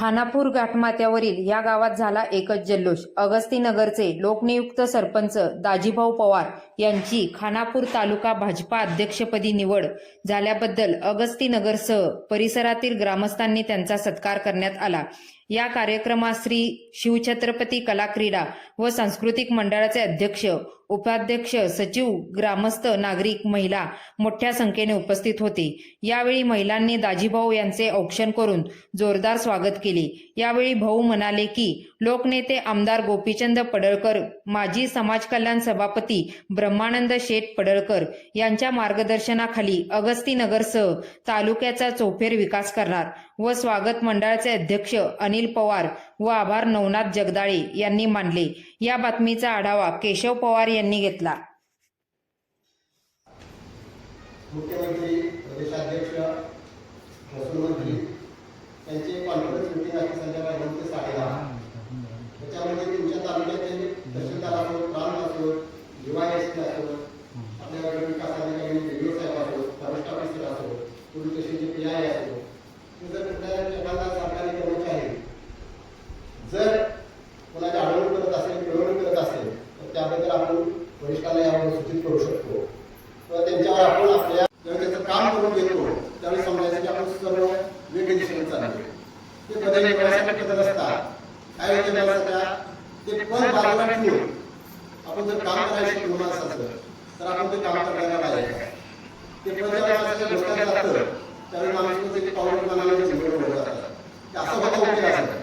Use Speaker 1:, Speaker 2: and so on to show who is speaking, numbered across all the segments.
Speaker 1: खानापूर घाटमाथ्यावरील या गावात झाला एकच जल्लोष। अगस्तीनगरचे लोकनियुक्त सरपंच दाजीभाऊ पवार यांची खानापूर तालुका भाजपा अध्यक्षपदी निवड झाल्याबद्दल अगस्तीनगरसह परिसरातील ग्रामस्थांनी त्यांचा सत्कार करण्यात आला। या कार्यक्रमात श्री शिवछत्रपती कला क्रीडा व सांस्कृतिक मंडळाचे अध्यक्ष, उपाध्यक्ष, सचिव, ग्रामस्थ, नागरिक, महिला मोठ्या संख्येने उपस्थित होते। यावेळी महिलांनी दाजीभाऊ यांचे औक्षण करून जोरदार स्वागत केले। यावेळी भाऊ म्हणाले की लोकनेते आमदार गोपीचंद पडळकर, माजी समाज कल्याण सभापती ब्रह्मानंद शेठ पडळकर यांच्या मार्गदर्शनाखाली अगस्तीनगरसह तालुक्याचा चौफेर विकास करणार व स्वागत मंडळाचे अध्यक्ष अनिल पवार व आभार नवनाथ जगदाळे यांनी मानले। या बातमीचा आढावा केशव पवार यांनी घेतला।
Speaker 2: मुख्यमंत्री, प्रदेशाध्यक्ष, महसूल मंत्री यांची कॉन्फरन्स मीटिंग आहे संध्याकाळी 9 ते 10:30। त्याच्यामध्ये तुमच्या तालुक्यातील तहसीलदार असो, प्रांत असो, UISP असो, आपल्या विकास अधिकारी व्हिडिओ साहेब असो, फॉरेस्ट ऑफिसर असो, पोलीस स्टेशनचे PI असो, जर कुठल्या एखादा सरकारी कर्मचारी जर कोणाची अडवणूक करत असेल, पिळवणूक करत असेल तर त्याबद्दल आपण वरिष्ठांना यावर सूचित करू शकतो किंवा त्यांच्यावर आपण आपल्या ज्यावेळी त्याचं काम करून घेतो त्यावेळी समजायचं की आपण सर्व वेगळी दिशेने चाललो। ते बदल करण्यासाठी बदल असतात, काय होते ते पण बाजूला ठेवून आपण जर काम करायला शिकलो माणसाचं तर आपण ते काम करायला पाहिजे। ते पण ज्या माणसाच्या डोक्यात जातं त्यावेळी माणूस त्याची पाऊल मनाला जिंकून होत जातात। असं होतं उपयोग असं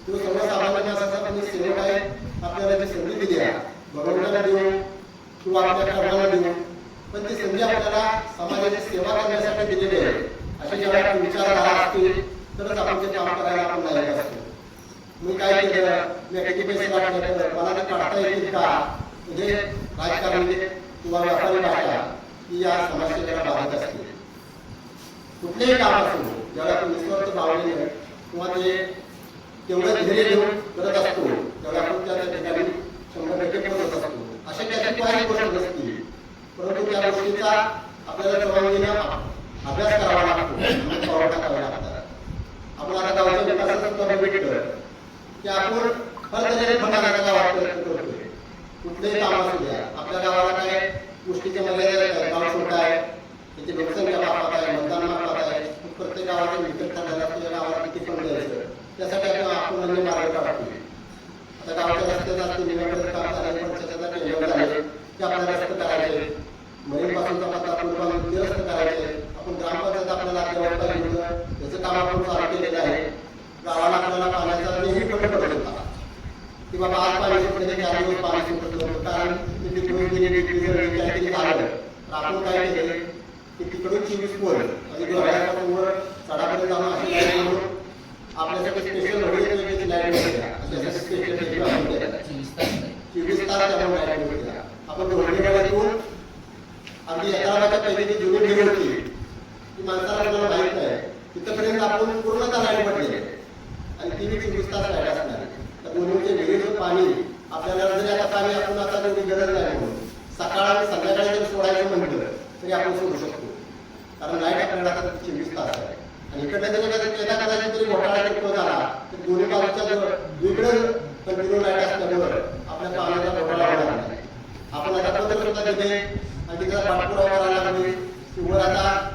Speaker 2: तो सर्वसामान्य माणसाचा पण सेवक आहे, आपल्याला जी संधी दिली आहे भगवंताला देऊन किंवा आपल्या कर्माला देऊन, पण ती संधी आपल्याला समाजाची सेवा करण्यासाठी दिलेली आहे। असे जेव्हा विचारधारा असतील तरच आपण ते काम करायला आपण लायक असतो। मी काय केलं, मी किती पैसे वाटले तर मला ते काढता येतील का, म्हणजे राजकारणी किंवा व्यापारी भाषा ही या समाजसेवेला बाधक असते। कुठलेही काम असो ज्याला आपण निस्वार्थ भावनेने किंवा ते तेवढं धैर्य घेऊन करत असतो तेवढा आपण त्या ठिकाणी 100% करत असतो। अशा त्याची काही गोष्ट नसते, परंतु त्या गोष्टीचा आपल्याला सर्वांगीण अभ्यास करावा लागतो, पावलं टाकावे लागतात। आपण आता गावच्या विकासाचं भेटलं की आपण हर फंडाचा गावात प्रयत्न करतोय। कुठलेही काम असू द्या, आपल्या गावाला काय गोष्टीच्या मर्यादा, गाव छोटा आहे, त्याची लोकसंख्या मापात आहे, मतदान मापात आहे, प्रत्येक गावाचं विकत करण्याला आपल्या गावाला किती फंड द्यायचं त्यासाठी आपण अन्य मार्ग काढतोय। आता गावच्या रस्त्याचा निवडणूक काम झाले, पंचायतचा टेंडर झाले ते आपल्याला रस्ते करायचे, मरीन पासूनचा पत्ता पूर्व ते रस्ते करायचे, आपण ग्रामपंचायत आपल्याला जवळ पाहिजे त्याचं काम आपण चालू केलेलं आहे। गावाला आपल्याला पाण्याचा नेहमी फंड पडत होता की बाबा आज पाणी सुटले की 4 दिवस पाणी सुटत होतं, कारण झालं तर आपण काय केलं की तिकडून 24 पोल म्हणजे घरापासून वर सडापर्यंत जाऊन अशी आपल्यासाठी स्पेशल होळी लाईट होत्या, स्पेशल 24 तास त्यामुळे लाईट होत्या। आपण होळीकडून अगदी एकाच्या पहिली जी जुनी ढीग होती ती माणसाला आपल्याला माहित नाही, तिथपर्यंत आपण पूर्णतः लाईट पडलेली आणि ती 24 तास लाईट असणार। तर दोन्हीचे विहिरीचं पाणी आपल्याला जरी आता पाणी आपण आता तेवढी गरज नाही म्हणून सकाळ आणि संध्याकाळी जर सोडायचं म्हटलं तरी आपण सोडू शकतो, कारण लाईट आपल्याला आता 24 तास आहे। आणि इकडल्या त्याला कदाचित तरी घोटाळा झाला तर दोन्ही बाजूच्या दुसरीकडे कंटिन्यू लाईट असल्यामुळे आपल्या पाण्याचा घोटाळा होणार नाही। आपण आता पत्रकारिता दिले आणि त्याचा पाठपुरावा करायला लागले की वर आता